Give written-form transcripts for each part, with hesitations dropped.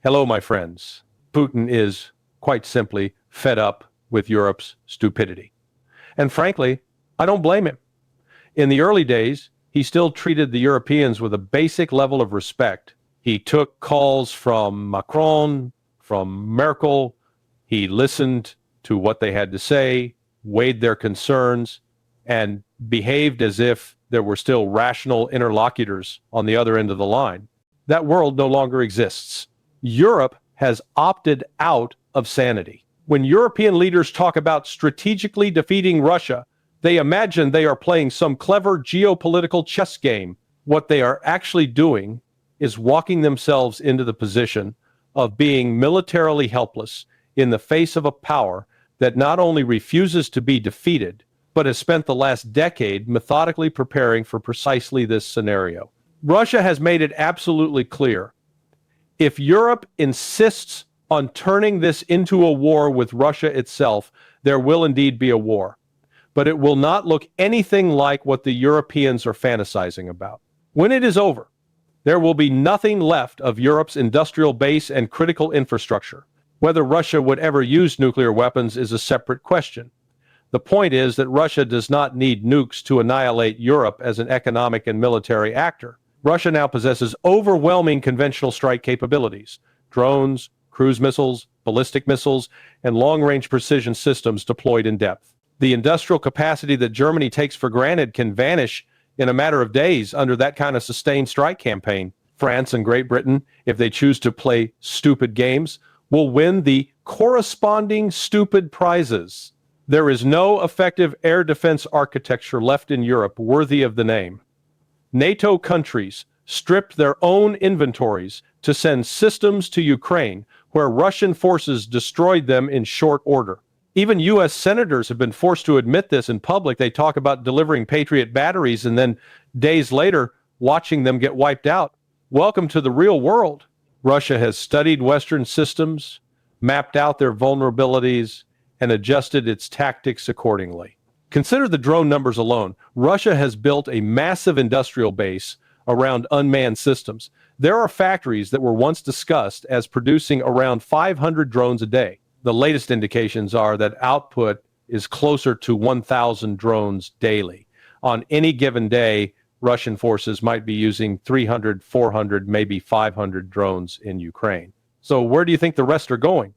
Hello, my friends. Putin is, quite simply, fed up with Europe's stupidity. And frankly, I don't blame him. In the early days, he still treated the Europeans with a basic level of respect. He took calls from Macron, from Merkel. He listened to what they had to say, weighed their concerns, and behaved as if there were still rational interlocutors on the other end of the line. That world no longer exists. Europe has opted out of sanity. When European leaders talk about strategically defeating Russia, they imagine they are playing some clever geopolitical chess game. What they are actually doing is walking themselves into the position of being militarily helpless in the face of a power that not only refuses to be defeated, but has spent the last decade methodically preparing for precisely this scenario. Russia has made it absolutely clear. If Europe insists on turning this into a war with Russia itself, there will indeed be a war. But it will not look anything like what the Europeans are fantasizing about. When it is over, there will be nothing left of Europe's industrial base and critical infrastructure. Whether Russia would ever use nuclear weapons is a separate question. The point is that Russia does not need nukes to annihilate Europe as an economic and military actor. Russia now possesses overwhelming conventional strike capabilities: drones, cruise missiles, ballistic missiles, and long-range precision systems deployed in depth. The industrial capacity that Germany takes for granted can vanish in a matter of days under that kind of sustained strike campaign. France and Great Britain, if they choose to play stupid games, will win the corresponding stupid prizes. There is no effective air defense architecture left in Europe worthy of the name. NATO countries stripped their own inventories to send systems to Ukraine, where Russian forces destroyed them in short order. Even U.S. senators have been forced to admit this in public. They talk about delivering Patriot batteries and then days later watching them get wiped out. Welcome to the real world. Russia has studied Western systems, mapped out their vulnerabilities, and adjusted its tactics accordingly. Consider the drone numbers alone. Russia has built a massive industrial base around unmanned systems. There are factories that were once discussed as producing around 500 drones a day. The latest indications are that output is closer to 1,000 drones daily. On any given day, Russian forces might be using 300, 400, maybe 500 drones in Ukraine. So where do you think the rest are going?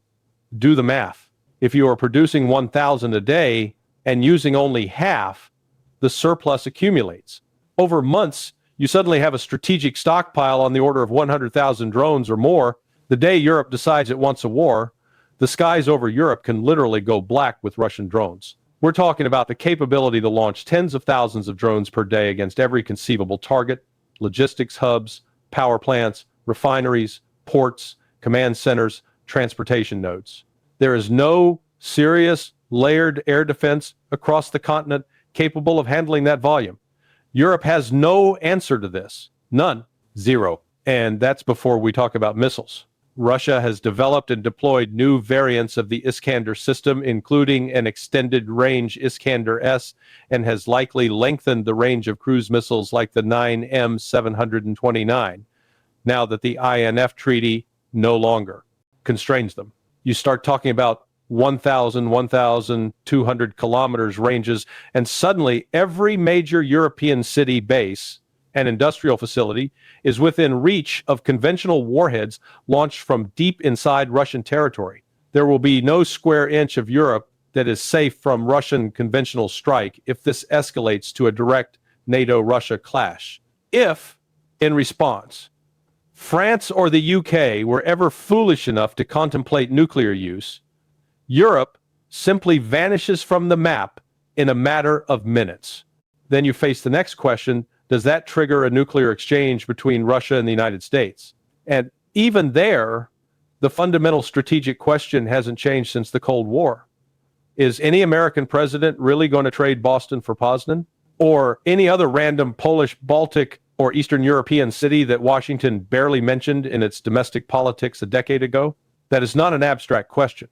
Do the math. If you are producing 1,000 a day and using only half, the surplus accumulates. Over months, you suddenly have a strategic stockpile on the order of 100,000 drones or more. The day Europe decides it wants a war, the skies over Europe can literally go black with Russian drones. We're talking about the capability to launch tens of thousands of drones per day against every conceivable target: logistics hubs, power plants, refineries, ports, command centers, transportation nodes. There is no serious layered air defense across the continent capable of handling that volume. Europe has no answer to this. None. Zero. And that's before we talk about missiles. Russia has developed and deployed new variants of the Iskander system, including an extended-range Iskander-S, and has likely lengthened the range of cruise missiles like the 9M729, now that the INF treaty no longer constrains them. You start talking about 1,000, 1,200 kilometers ranges, and suddenly every major European city base and industrial facility is within reach of conventional warheads launched from deep inside Russian territory. There will be no square inch of Europe that is safe from Russian conventional strike if this escalates to a direct NATO-Russia clash. If, in response, France or the UK were ever foolish enough to contemplate nuclear use, Europe simply vanishes from the map in a matter of minutes. Then you face the next question: does that trigger a nuclear exchange between Russia and the United States? And even there, the fundamental strategic question hasn't changed since the Cold War. Is any American president really going to trade Boston for Poznan? Or any other random Polish, Baltic, or Eastern European city that Washington barely mentioned in its domestic politics a decade ago? That is not an abstract question.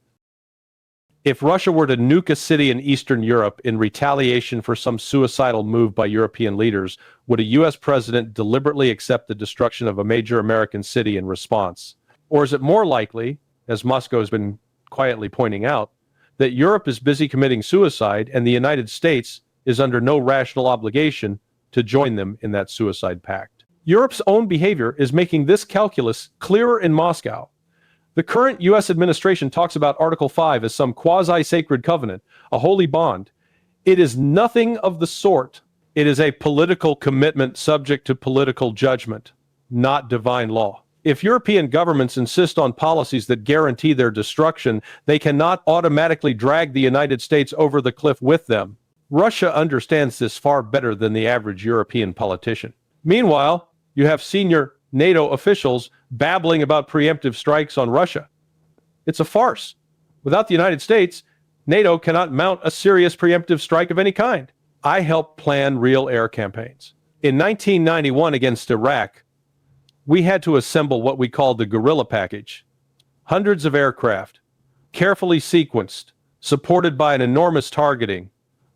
If Russia were to nuke a city in Eastern Europe in retaliation for some suicidal move by European leaders, would a U.S. president deliberately accept the destruction of a major American city in response? Or is it more likely, as Moscow has been quietly pointing out, that Europe is busy committing suicide and the United States is under no rational obligation to join them in that suicide pact? Europe's own behavior is making this calculus clearer in Moscow. The current U.S. administration talks about Article 5 as some quasi-sacred covenant, a holy bond. It is nothing of the sort. It is a political commitment subject to political judgment, not divine law. If European governments insist on policies that guarantee their destruction, they cannot automatically drag the United States over the cliff with them. Russia understands this far better than the average European politician. Meanwhile, you have senior NATO officials babbling about preemptive strikes on Russia. It's a farce. Without the United States, NATO cannot mount a serious preemptive strike of any kind. I helped plan real air campaigns. In 1991 against Iraq, we had to assemble what we called the guerrilla package. Hundreds of aircraft, carefully sequenced, supported by an enormous targeting,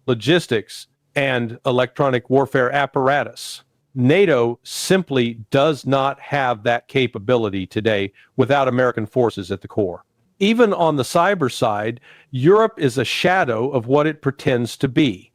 logistics, and electronic warfare apparatus. NATO simply does not have that capability today without American forces at the core. Even on the cyber side, Europe is a shadow of what it pretends to be.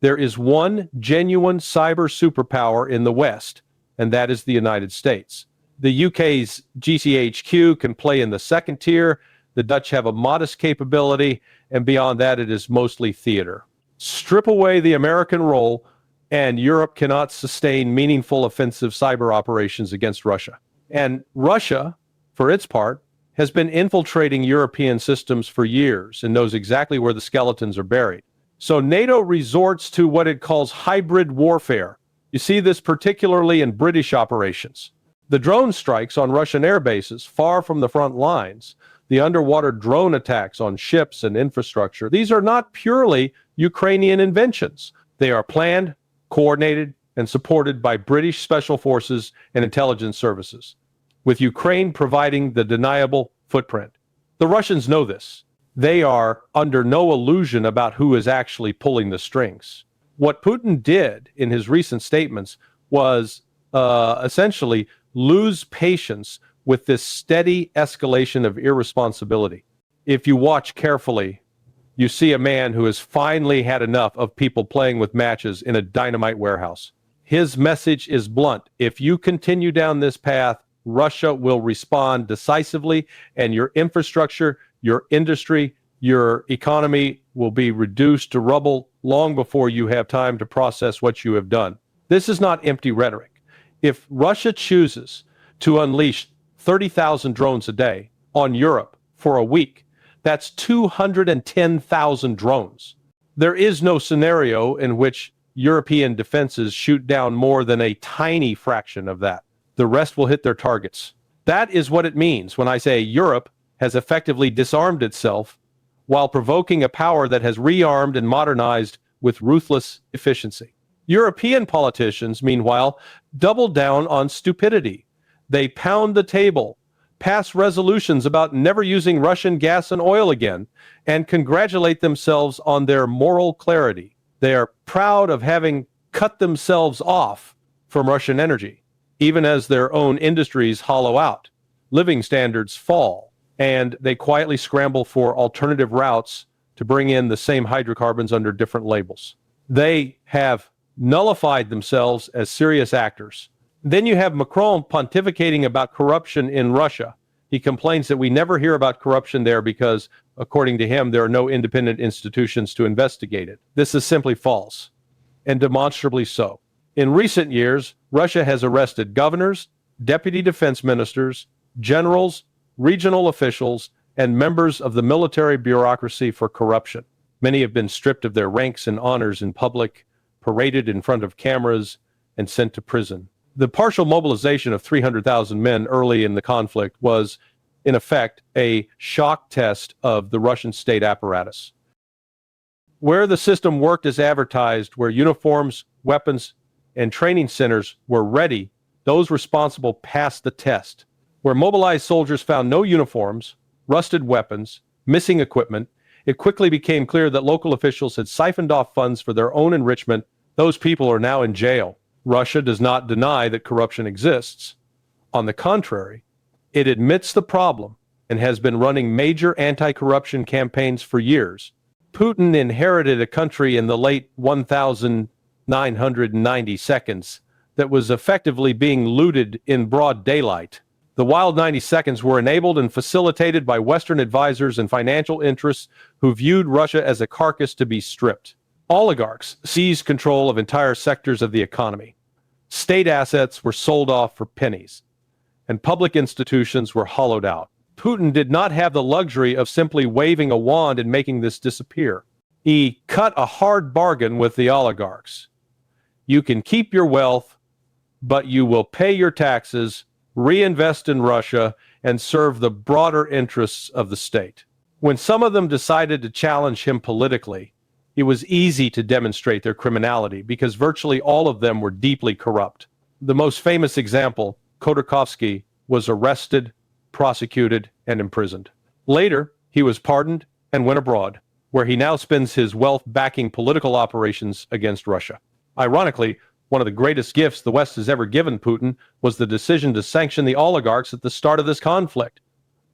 There is one genuine cyber superpower in the West, and that is the United States. The UK's GCHQ can play in the second tier. The Dutch have a modest capability, and beyond that, it is mostly theater. Strip away the American role, and Europe cannot sustain meaningful offensive cyber operations against Russia. And Russia, for its part, has been infiltrating European systems for years and knows exactly where the skeletons are buried. So NATO resorts to what it calls hybrid warfare. You see this particularly in British operations. The drone strikes on Russian air bases far from the front lines, the underwater drone attacks on ships and infrastructure, these are not purely Ukrainian inventions. They are planned, coordinated, and supported by British special forces and intelligence services, with Ukraine providing the deniable footprint. The Russians know this. They are under no illusion about who is actually pulling the strings. What Putin did in his recent statements was essentially lose patience with this steady escalation of irresponsibility. If you watch carefully, you see a man who has finally had enough of people playing with matches in a dynamite warehouse. His message is blunt. If you continue down this path, Russia will respond decisively, and your infrastructure, your industry, your economy will be reduced to rubble long before you have time to process what you have done. This is not empty rhetoric. If Russia chooses to unleash 30,000 drones a day on Europe for a week, that's 210,000 drones. There is no scenario in which European defenses shoot down more than a tiny fraction of that. The rest will hit their targets. That is what it means when I say Europe has effectively disarmed itself while provoking a power that has rearmed and modernized with ruthless efficiency. European politicians, meanwhile, double down on stupidity. They pound the table, pass resolutions about never using Russian gas and oil again, and congratulate themselves on their moral clarity. They are proud of having cut themselves off from Russian energy, even as their own industries hollow out, living standards fall, and they quietly scramble for alternative routes to bring in the same hydrocarbons under different labels. They have nullified themselves as serious actors. Then you have Macron pontificating about corruption in Russia. He complains that we never hear about corruption there because, according to him, there are no independent institutions to investigate it. This is simply false, and demonstrably so. In recent years, Russia has arrested governors, deputy defense ministers, generals, regional officials, and members of the military bureaucracy for corruption. Many have been stripped of their ranks and honors in public, paraded in front of cameras, and sent to prison. The partial mobilization of 300,000 men early in the conflict was, in effect, a shock test of the Russian state apparatus. Where the system worked as advertised, where uniforms, weapons, and training centers were ready, those responsible passed the test. Where mobilized soldiers found no uniforms, rusted weapons, missing equipment, it quickly became clear that local officials had siphoned off funds for their own enrichment. Those people are now in jail. Russia does not deny that corruption exists. On the contrary, It admits the problem and has been running major anti-corruption campaigns for years. Putin inherited a country in the late 1990 seconds that was effectively being looted in broad daylight. The wild 90 seconds were enabled and facilitated by Western advisors and financial interests who viewed Russia as a carcass to be stripped. Oligarchs seized control of entire sectors of the economy. State assets were sold off for pennies, and public institutions were hollowed out. Putin did not have the luxury of simply waving a wand and making this disappear. He cut a hard bargain with the oligarchs. You can keep your wealth, but you will pay your taxes, reinvest in Russia, and serve the broader interests of the state. When some of them decided to challenge him politically, it was easy to demonstrate their criminality because virtually all of them were deeply corrupt. The most famous example, Khodorkovsky, was arrested, prosecuted, and imprisoned. Later, he was pardoned and went abroad, where he now spends his wealth backing political operations against Russia. Ironically, one of the greatest gifts the West has ever given Putin was the decision to sanction the oligarchs at the start of this conflict.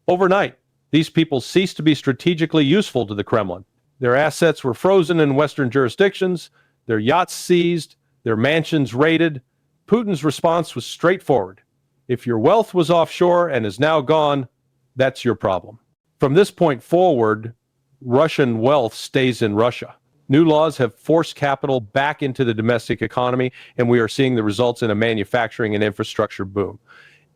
Overnight, these people ceased to be strategically useful to the Kremlin. Their assets were frozen in Western jurisdictions, their yachts seized, their mansions raided. Putin's response was straightforward. If your wealth was offshore and is now gone, that's your problem. From this point forward, Russian wealth stays in Russia. New laws have forced capital back into the domestic economy, and we are seeing the results in a manufacturing and infrastructure boom.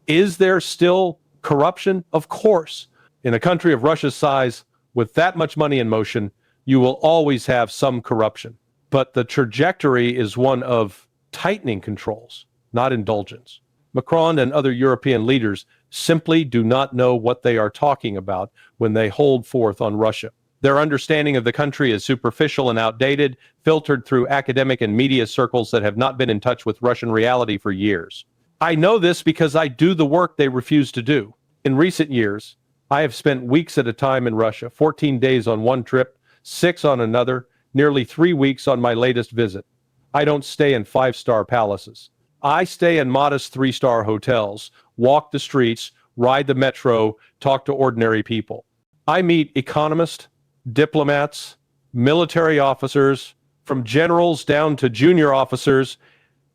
Is there still corruption? Of course. In a country of Russia's size, with that much money in motion, you will always have some corruption. But the trajectory is one of tightening controls, not indulgence. Macron and other European leaders simply do not know what they are talking about when they hold forth on Russia. Their understanding of the country is superficial and outdated, filtered through academic and media circles that have not been in touch with Russian reality for years. I know this because I do the work they refuse to do. In recent years, I have spent weeks at a time in Russia, 14 days on one trip, 6 on another, nearly 3 weeks on my latest visit. I don't stay in 5-star palaces. I stay in modest 3-star hotels, walk the streets, ride the metro, talk to ordinary people. I meet economists, diplomats, military officers, from generals down to junior officers,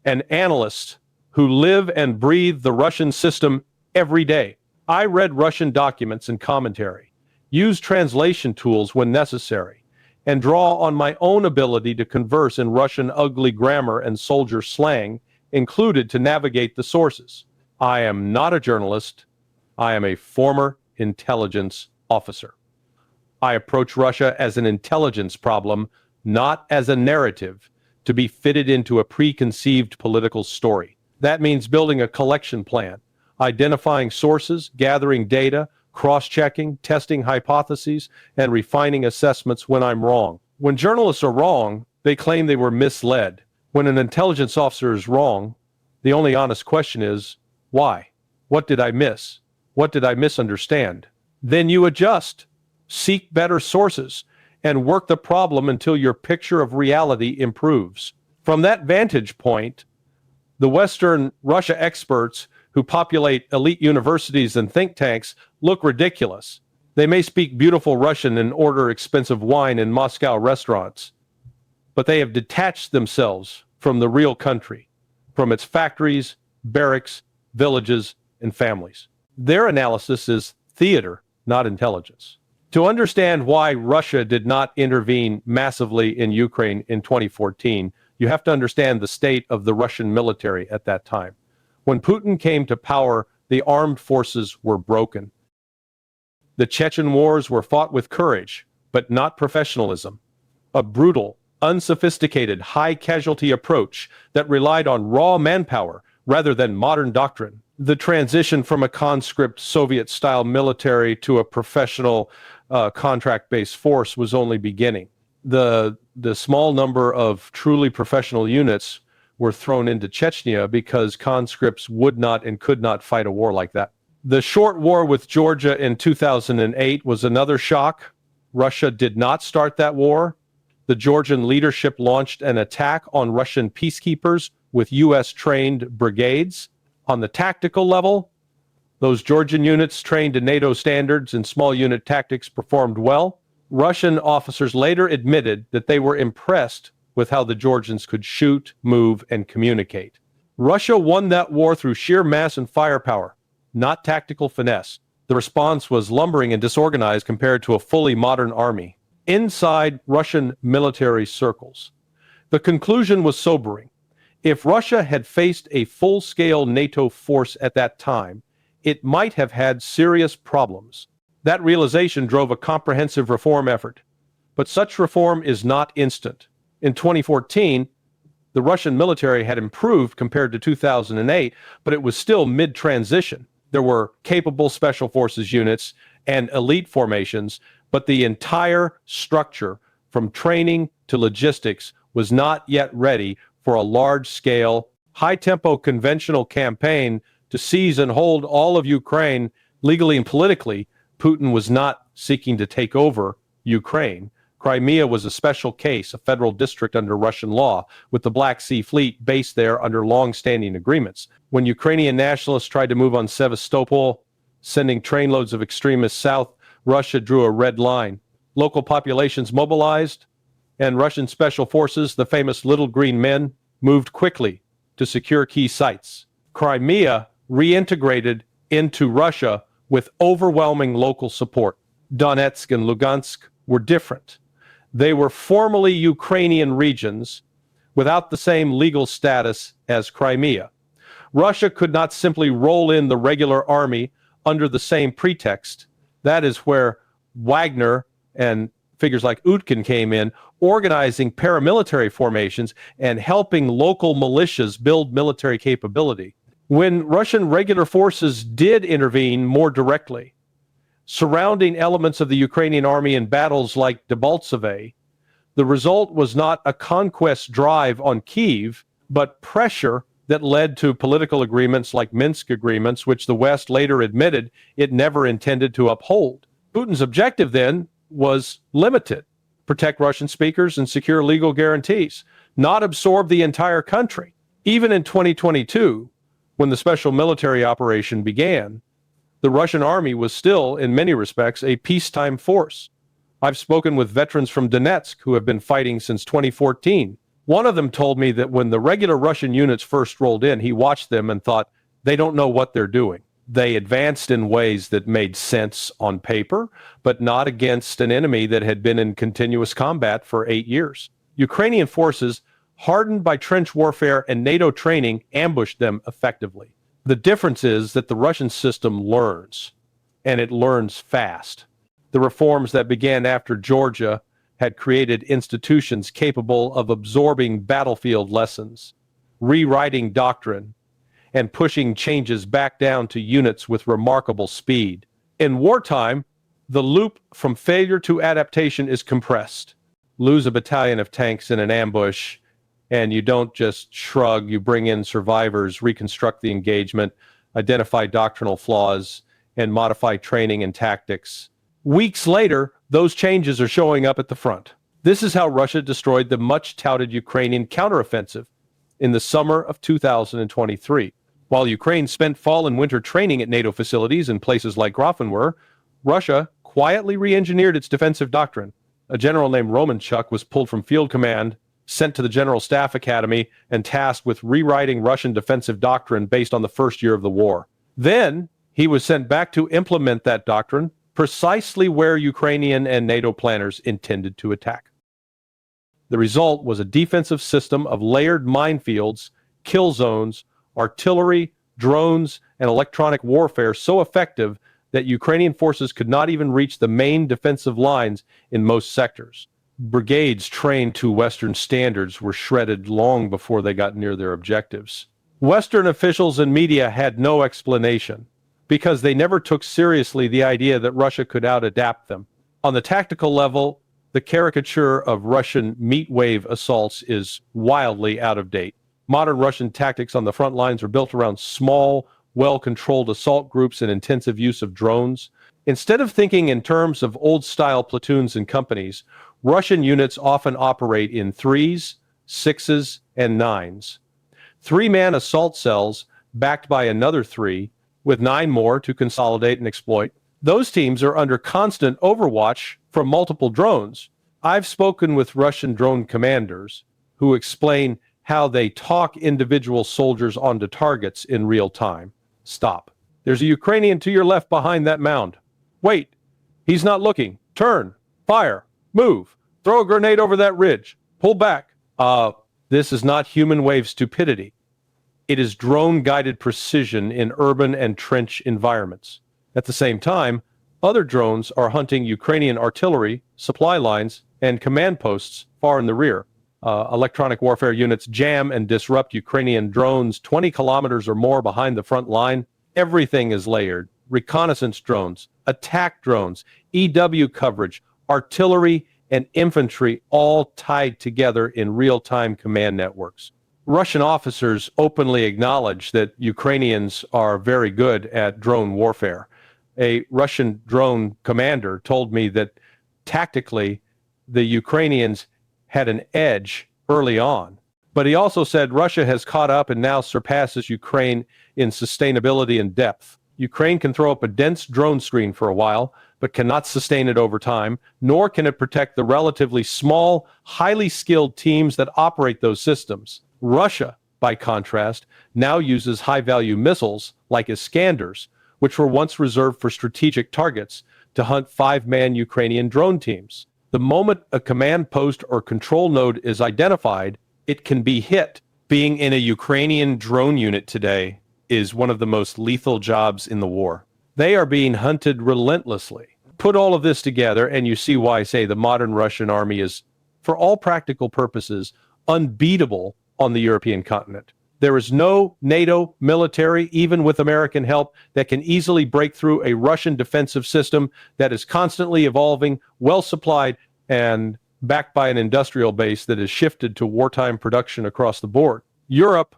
and analysts who live and breathe the Russian system every day. I read Russian documents and commentary, use translation tools when necessary, and draw on my own ability to converse in Russian ugly grammar and soldier slang included to navigate the sources. I am not a journalist. I am a former intelligence officer. I approach Russia as an intelligence problem, not as a narrative to be fitted into a preconceived political story. That means building a collection plan, identifying sources, gathering data, cross-checking, testing hypotheses, and refining assessments when I'm wrong. When journalists are wrong, they claim they were misled. When an intelligence officer is wrong, the only honest question is, why? What did I miss? What did I misunderstand? Then you adjust, seek better sources, and work the problem until your picture of reality improves. From that vantage point, the Western Russia experts who populate elite universities and think tanks look ridiculous. They may speak beautiful Russian and order expensive wine in Moscow restaurants, but they have detached themselves from the real country, from its factories, barracks, villages, and families. Their analysis is theater, not intelligence. To understand why Russia did not intervene massively in Ukraine in 2014, you have to understand the state of the Russian military at that time. When Putin came to power, the armed forces were broken. The Chechen wars were fought with courage, but not professionalism. A brutal, unsophisticated, high-casualty approach that relied on raw manpower rather than modern doctrine. The transition from a conscript Soviet-style military to a professional contract-based force was only beginning. The small number of truly professional units were thrown into Chechnya because conscripts would not and could not fight a war like that. The short war with Georgia in 2008 was another shock. Russia did not start that war. The Georgian leadership launched an attack on Russian peacekeepers with U.S.-trained brigades. On the tactical level, Those Georgian units trained to NATO standards and small unit tactics performed well. Russian officers later admitted that they were impressed with how the Georgians could shoot, move, and communicate. Russia won that war through sheer mass and firepower, not tactical finesse. The response was lumbering and disorganized compared to a fully modern army. Inside Russian military circles, the conclusion was sobering. If Russia had faced a full-scale NATO force at that time, it might have had serious problems. That realization drove a comprehensive reform effort. But such reform is not instant. In 2014, the Russian military had improved compared to 2008, but it was still mid-transition. There were capable special forces units and elite formations, but the entire structure, from training to logistics, was not yet ready for a large-scale, high-tempo conventional campaign to seize and hold all of Ukraine legally and politically. Putin was not seeking to take over Ukraine. Crimea was a special case, a federal district under Russian law, with the Black Sea Fleet based there under long-standing agreements. When Ukrainian nationalists tried to move on Sevastopol, sending trainloads of extremists south, Russia drew a red line. Local populations mobilized, and Russian special forces, the famous Little Green Men, moved quickly to secure key sites. Crimea reintegrated into Russia with overwhelming local support. Donetsk and Lugansk were different. They were formally Ukrainian regions without the same legal status as Crimea. Russia could not simply roll in the regular army under the same pretext. That is where Wagner and figures like Utkin came in, organizing paramilitary formations and helping local militias build military capability. When Russian regular forces did intervene more directly, surrounding elements of the Ukrainian army in battles like Debaltseve, the result was not a conquest drive on Kyiv, but pressure that led to political agreements like Minsk agreements, which the West later admitted it never intended to uphold. Putin's objective then was limited: protect Russian speakers and secure legal guarantees, not absorb the entire country. Even in 2022, when the special military operation began, the Russian army was still, in many respects, a peacetime force. I've spoken with veterans from Donetsk who have been fighting since 2014. One of them told me that when the regular Russian units first rolled in, he watched them and thought, they don't know what they're doing. They advanced in ways that made sense on paper, but not against an enemy that had been in continuous combat for 8 years. Ukrainian forces, hardened by trench warfare and NATO training, ambushed them effectively. The difference is that the Russian system learns, and it learns fast. The reforms that began after Georgia had created institutions capable of absorbing battlefield lessons, rewriting doctrine, and pushing changes back down to units with remarkable speed. In wartime, the loop from failure to adaptation is compressed. Lose a battalion of tanks in an ambush, and you don't just shrug, you bring in survivors, reconstruct the engagement, identify doctrinal flaws, and modify training and tactics. Weeks later, those changes are showing up at the front. This is how Russia destroyed the much-touted Ukrainian counteroffensive in the summer of 2023. While Ukraine spent fall and winter training at NATO facilities in places like Grafenwöhr, Russia quietly re-engineered its defensive doctrine. A general named Romanchuk was pulled from field command, sent to the General Staff Academy, and tasked with rewriting Russian defensive doctrine based on the first year of the war. Then, he was sent back to implement that doctrine precisely where Ukrainian and NATO planners intended to attack. The result was a defensive system of layered minefields, kill zones, artillery, drones, and electronic warfare so effective that Ukrainian forces could not even reach the main defensive lines in most sectors. Brigades trained to Western standards were shredded long before they got near their objectives. Western officials and media had no explanation, because they never took seriously the idea that Russia could out-adapt them. On the tactical level, the caricature of Russian meat wave assaults is wildly out of date. Modern Russian tactics on the front lines are built around small, well-controlled assault groups and intensive use of drones. Instead of thinking in terms of old-style platoons and companies, Russian units often operate in 3s, 6s, and 9s. 3-man assault cells, backed by another 3, with 9 more to consolidate and exploit. Those teams are under constant overwatch from multiple drones. I've spoken with Russian drone commanders who explain how they talk individual soldiers onto targets in real time. Stop. There's a Ukrainian to your left behind that mound. Wait. He's not looking. Turn. Fire. Move. Throw a grenade over that ridge. Pull back. This is not human wave stupidity. It is drone-guided precision in urban and trench environments. At the same time, other drones are hunting Ukrainian artillery, supply lines, and command posts far in the rear. Electronic warfare units jam and disrupt Ukrainian drones 20 kilometers or more behind the front line. Everything is layered. Reconnaissance drones, attack drones, EW coverage, artillery, and infantry all tied together in real-time command networks. Russian officers openly acknowledge that Ukrainians are very good at drone warfare. A Russian drone commander told me that tactically the Ukrainians had an edge early on. But he also said Russia has caught up and now surpasses Ukraine in sustainability and depth. Ukraine can throw up a dense drone screen for a while, but cannot sustain it over time, nor can it protect the relatively small, highly skilled teams that operate those systems. Russia, by contrast, now uses high-value missiles like Iskanders, which were once reserved for strategic targets, to hunt 5-man Ukrainian drone teams. The moment a command post or control node is identified, it can be hit. Being in a Ukrainian drone unit today is one of the most lethal jobs in the war. They are being hunted relentlessly. Put all of this together, and you see why I say the modern Russian army is, for all practical purposes, unbeatable on the European continent. There is no NATO military, even with American help, that can easily break through a Russian defensive system that is constantly evolving, well-supplied, and backed by an industrial base that is shifted to wartime production across the board. Europe,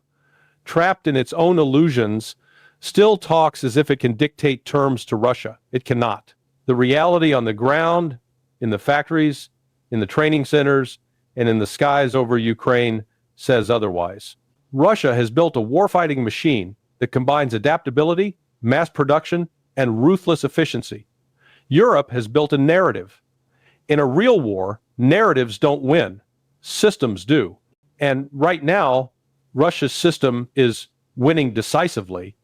trapped in its own illusions, still talks as if it can dictate terms to Russia. It cannot. The reality on the ground, in the factories, in the training centers, and in the skies over Ukraine says otherwise. Russia has built a warfighting machine that combines adaptability, mass production, and ruthless efficiency. Europe has built a narrative. In a real war, narratives don't win. Systems do. And right now, Russia's system is winning decisively